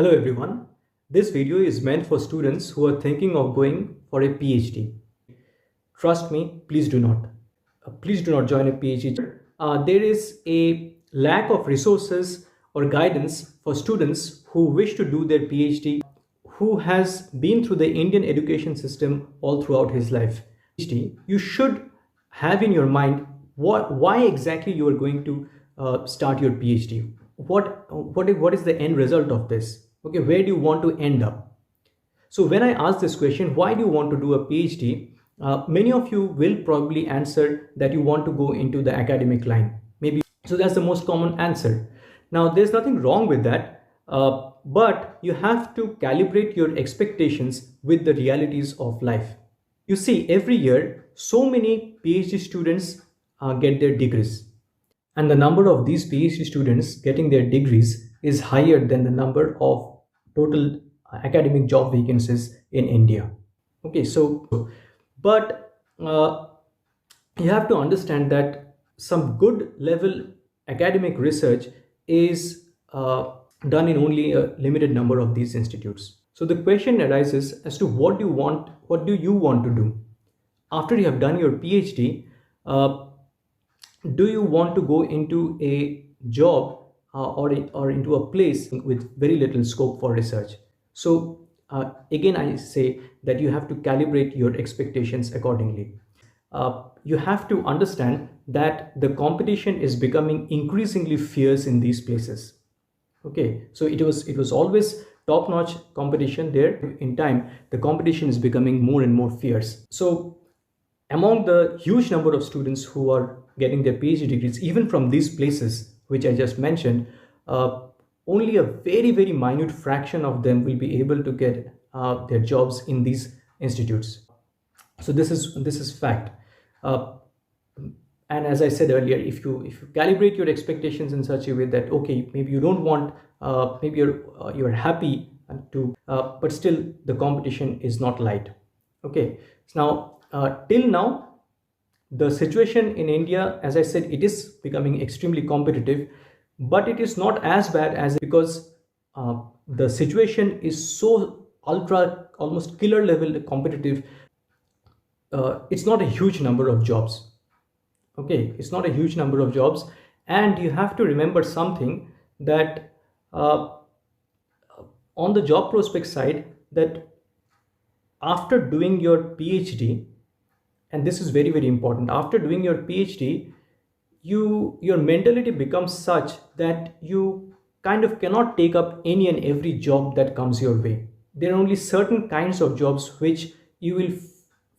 Hello everyone. This video is meant for students who are thinking of going for a PhD. Trust me, please do not. Please do not join a PhD. There is a lack of resources or guidance for students who wish to do their PhD, who has been through the Indian education system all throughout his life. PhD, you should have in your mind why exactly you are going to start your PhD. What is the end result of this? Okay, where do you want to end up? So when I ask this question, why do you want to do a PhD? Many of you will probably answer that you want to go into the academic line. Maybe so that's the most common answer. Now there's nothing wrong with that, but you have to calibrate your expectations with the realities of life. You see, every year so many PhD students get their degrees, and the number of these PhD students getting their degrees is higher than the number of total academic job vacancies in India. Okay, but you have to understand that some good level academic research is done in only a limited number of these institutes. So the question arises as to what do you want to do after you have done your PhD? Do you want to go into a job or into a place with very little scope for research? So again, I say that you have to calibrate your expectations accordingly. You have to understand that the competition is becoming increasingly fierce in these places. Okay, so it was always top-notch competition there. In time, the competition is becoming more and more fierce. So among the huge number of students who are getting their PhD degrees, even from these places which I just mentioned, only a very minute fraction of them will be able to get their jobs in these institutes. So this is fact. And as I said earlier, if you calibrate your expectations in such a way that okay, maybe you don't want, maybe you're happy to, but still the competition is not light. Okay, so now till now the situation in India, as I said, it is becoming extremely competitive, but it is not as bad as, because the situation is so ultra, almost killer level competitive. It's not a huge number of jobs. Okay, it's not a huge number of jobs, and you have to remember something, that on the job prospect side, that after doing your PhD, and this is very important, after doing your PhD, your mentality becomes such that you kind of cannot take up any and every job that comes your way. There are only certain kinds of jobs which you will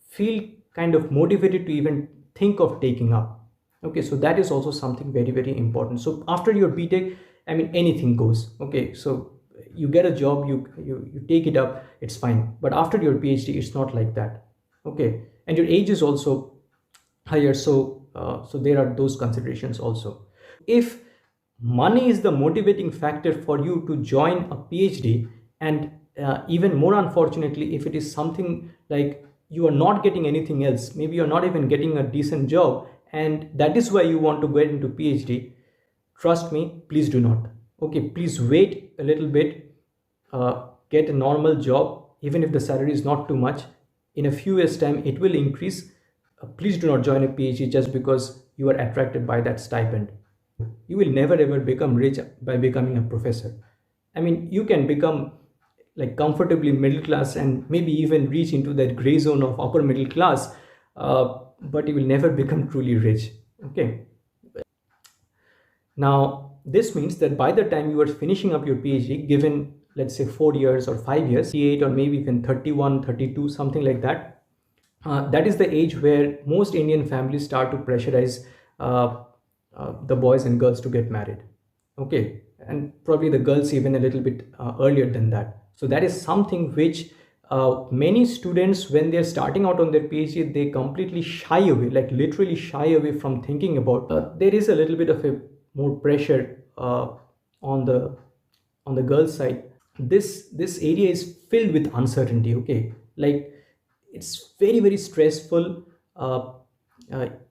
feel kind of motivated to even think of taking up. Okay, so that is also something very important. So after your B.Tech, I mean, anything goes. Okay, so you get a job, you take it up, it's fine. But after your PhD, it's not like that. Okay, and your age is also higher, so there are those considerations also. If money is the motivating factor for you to join a PhD, and even more unfortunately, if it is something like you are not getting anything else, maybe you're not even getting a decent job, and that is why you want to get into PhD, trust me, please do not. Okay, please wait a little bit, get a normal job, even if the salary is not too much. In a few years time it will increase. Please do not join a PhD just because you are attracted by that stipend. You will never ever become rich by becoming a professor. I mean, you can become like comfortably middle class and maybe even reach into that gray zone of upper middle class, but you will never become truly rich. Okay, now this means that by the time you are finishing up your PhD, given let's say 4 years or 5 years, 38 or maybe even 31, 32, something like that, that is the age where most Indian families start to pressurize the boys and girls to get married. Okay, and probably the girls even a little bit earlier than that. So that is something which many students, when they're starting out on their PhD, they completely shy away, like literally shy away from thinking about. There is a little bit of a more pressure on the girls side. This area is filled with uncertainty. Okay, like it's very stressful.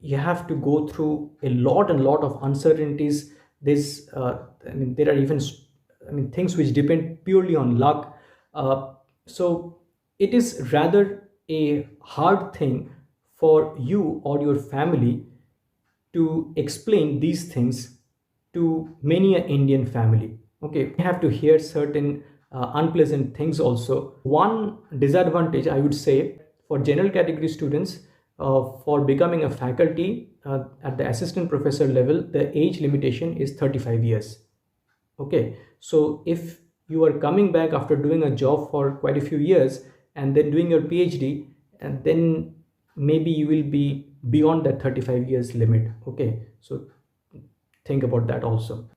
You have to go through a lot of uncertainties. I mean, there are even I mean, things which depend purely on luck. So it is rather a hard thing for you or your family to explain these things to many an Indian family. Okay, we have to hear certain unpleasant things also. One disadvantage, I would say, for general category students, for becoming a faculty at the assistant professor level, the age limitation is 35 years. Okay, so if you are coming back after doing a job for quite a few years and then doing your PhD, and then maybe you will be beyond that 35 years limit. Okay, so think about that also.